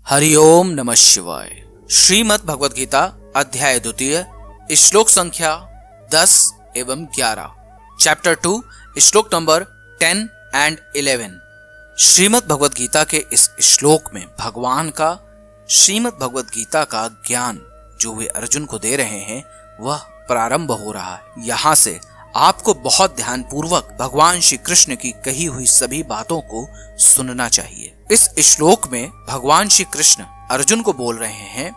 हरिओम नमः शिवाय। श्रीमद् भगवद गीता अध्याय द्वितीय श्लोक संख्या 10 एवं 11, चैप्टर 2 श्लोक नंबर 10 एंड 11। श्रीमद् भगवद गीता के इस श्लोक में भगवान का श्रीमद् भगवद गीता का ज्ञान जो वे अर्जुन को दे रहे हैं वह प्रारंभ हो रहा है। यहाँ से आपको बहुत ध्यान पूर्वक भगवान श्री कृष्ण की कही हुई सभी बातों को सुनना चाहिए। इस श्लोक में भगवान श्री कृष्ण अर्जुन को बोल रहे हैं,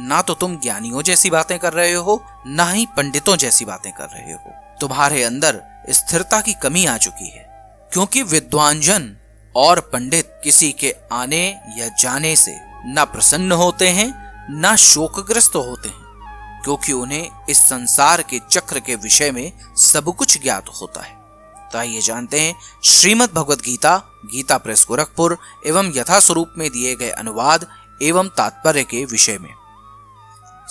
ना तो तुम ज्ञानियों जैसी बातें कर रहे हो, ना ही पंडितों जैसी बातें कर रहे हो। तुम्हारे अंदर स्थिरता की कमी आ चुकी है, क्योंकि विद्वान जन और पंडित किसी के आने या जाने से ना प्रसन्न होते हैं, ना शोकग्रस्त होते हैं, क्योंकि उन्हें इस संसार के चक्र के विषय में सब कुछ ज्ञात होता है। तो आइए जानते हैं श्रीमद् भगवद गीता, गीता प्रेस गोरखपुर एवं यथा स्वरूप में दिए गए अनुवाद एवं तात्पर्य के विषय में।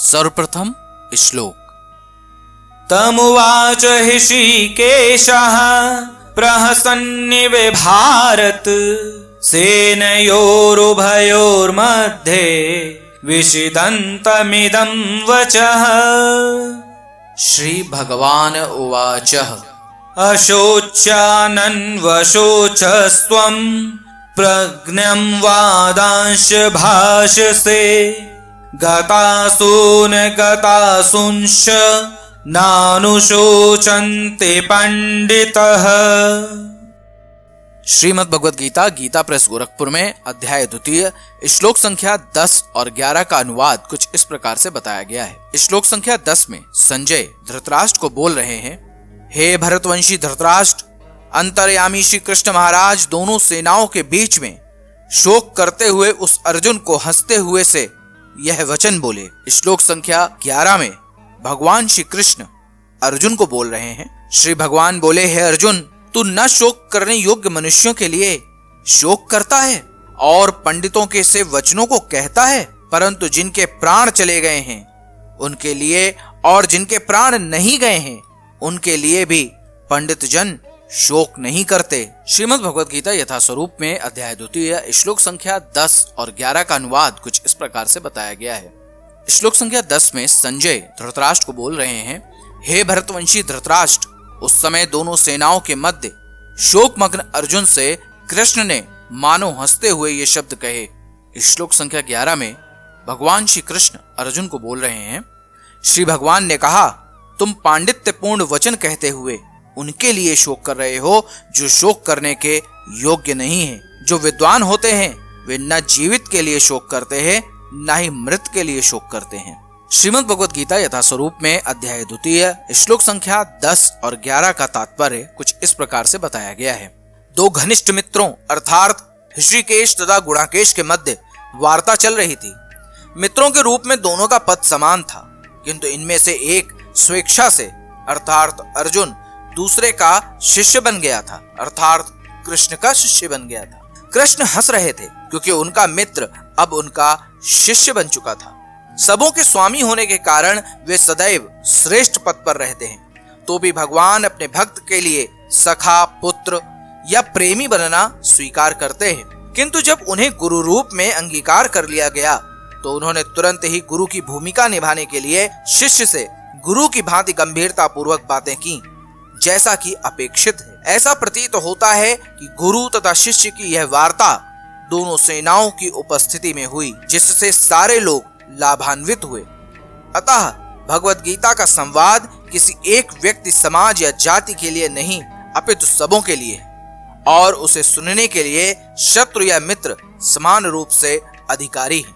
सर्वप्रथम श्लोक। तमुवाच ऋषिकेशः प्रहसन्निव भारत सेनयोरुभयोर्मध्ये विषिदन्तमिदं वचः। श्री भगवान उवाचः अशोच्यानन्वशोचस्त्वं प्रज्ञं वादांश भाषसे गतासून गतासूंश्च नानुशोचन्ते पंडितः। श्रीमद् भगवद गीता, गीता प्रेस गोरखपुर में अध्याय द्वितीय श्लोक संख्या 10 और 11 का अनुवाद कुछ इस प्रकार से बताया गया है। श्लोक संख्या 10 में संजय धृतराष्ट्र को बोल रहे हैं, हे भरतवंशी धृतराष्ट्र, अंतर्यामी श्री कृष्ण महाराज दोनों सेनाओं के बीच में शोक करते हुए उस अर्जुन को हंसते हुए से यह वचन बोले। श्लोक संख्या 11 में भगवान श्री कृष्ण अर्जुन को बोल रहे हैं, श्री भगवान बोले, हे अर्जुन, तू न शोक करने योग्य मनुष्यों के लिए शोक करता है और पंडितों के से वचनों को कहता है, परंतु जिनके प्राण चले गए हैं उनके लिए और जिनके प्राण नहीं गए हैं उनके लिए भी पंडित जन शोक नहीं करते। श्रीमद् भगवद गीता यथा स्वरूप में अध्याय द्वितीय श्लोक संख्या 10 और 11 का अनुवाद कुछ इस प्रकार से बताया गया है। श्लोक संख्या 10 में संजय धृतराष्ट्र को बोल रहे हैं, हे भरतवंशी धृतराष्ट्र, उस समय दोनों सेनाओं के मध्य शोकमग्न अर्जुन से कृष्ण ने मानो हंसते हुए ये शब्द कहे। श्लोक संख्या 11 में भगवान श्री कृष्ण अर्जुन को बोल रहे हैं, श्री भगवान ने कहा, तुम पांडित्यपूर्ण वचन कहते हुए उनके लिए शोक कर रहे हो जो शोक करने के योग्य नहीं है। जो विद्वान होते हैं वे न जीवित के लिए शोक करते हैं, न ही मृत के लिए शोक करते हैं। श्रीमद् भगवद गीता यथा स्वरूप में अध्याय द्वितीय श्लोक संख्या 10 और 11 का तात्पर्य कुछ इस प्रकार से बताया गया है। दो घनिष्ठ मित्रों अर्थात ऋषिकेश तथा गुणाकेश के मध्य वार्ता चल रही थी। मित्रों के रूप में दोनों का पद समान था, किंतु इनमें से एक स्वेच्छा से अर्थात अर्जुन दूसरे का शिष्य बन गया था, अर्थात कृष्ण का शिष्य बन गया था। कृष्ण हंस रहे थे क्योंकि उनका मित्र अब उनका शिष्य बन चुका था। सबों के स्वामी होने के कारण वे सदैव श्रेष्ठ पद पर रहते हैं। तो भी भगवान अपने भक्त के लिए सखा, पुत्र या प्रेमी बनना स्वीकार करते हैं, किंतु जब उन्हें गुरु रूप में अंगीकार कर लिया गया तो उन्होंने तुरंत ही गुरु की भूमिका निभाने के लिए शिष्य से गुरु की भांति गंभीरता पूर्वक बातें की, जैसा कि अपेक्षित है। ऐसा प्रतीत होता है कि गुरु तथा शिष्य की यह वार्ता दोनों सेनाओं की उपस्थिति में हुई, जिससे सारे लोग लाभान्वित हुए। अतः भगवद गीता का संवाद किसी एक व्यक्ति, समाज या जाति के लिए नहीं, अपितु सबों के लिए है और उसे सुनने के लिए शत्रु या मित्र समान रूप से अधिकारी है।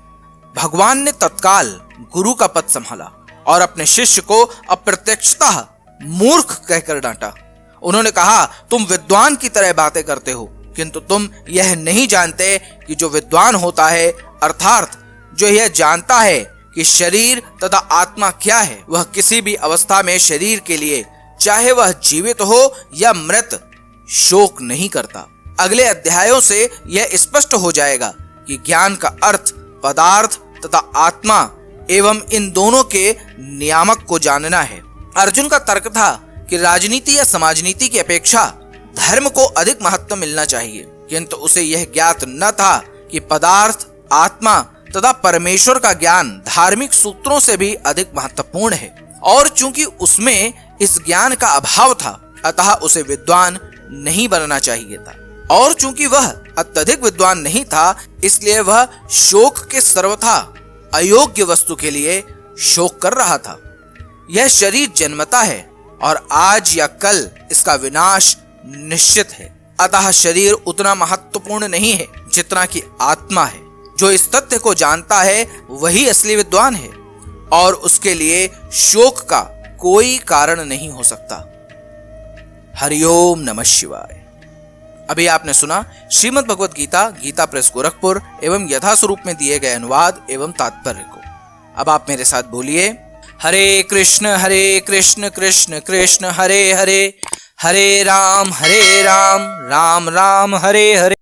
भगवान ने तत्काल गुरु का पद संभाला और अपने शिष्य को अप्रत्यक्षतः मूर्ख कहकर डांटा। उन्होंने कहा, तुम विद्वान की तरह बातें करते हो, किंतु तुम यह नहीं जानते कि जो विद्वान होता है अर्थात जो यह जानता है कि शरीर तथा आत्मा क्या है, वह किसी भी अवस्था में शरीर के लिए, चाहे वह जीवित हो या मृत, शोक नहीं करता। अगले अध्यायों से यह स्पष्ट हो जाएगा कि ज्ञान का अर्थ पदार्थ तथा आत्मा एवं इन दोनों के नियामक को जानना है। अर्जुन का तर्क था कि राजनीति या समाजनीति की अपेक्षा धर्म को अधिक महत्व मिलना चाहिए, किंतु उसे यह ज्ञात न था कि पदार्थ, आत्मा तथा परमेश्वर का ज्ञान धार्मिक सूत्रों से भी अधिक महत्वपूर्ण है, और चूंकि उसमें इस ज्ञान का अभाव था अतः उसे विद्वान नहीं बनना चाहिए था, और चूंकि वह अत्यधिक विद्वान नहीं था इसलिए वह शोक के सर्वथा अयोग्य वस्तु के लिए शोक कर रहा था। यह शरीर जन्मता है और आज या कल इसका विनाश निश्चित है, अतः शरीर उतना महत्वपूर्ण नहीं है जितना कि आत्मा है। जो इस तथ्य को जानता है वही असली विद्वान है और उसके लिए शोक का कोई कारण नहीं हो सकता। हरिओम नमः शिवाय। अभी आपने सुना श्रीमद् भगवत गीता, गीता प्रेस गोरखपुर एवं यथा स्वरूप में दिए गए अनुवाद एवं तात्पर्य को। अब आप मेरे साथ बोलिए, हरे कृष्ण कृष्ण कृष्ण हरे हरे, हरे राम राम राम हरे हरे।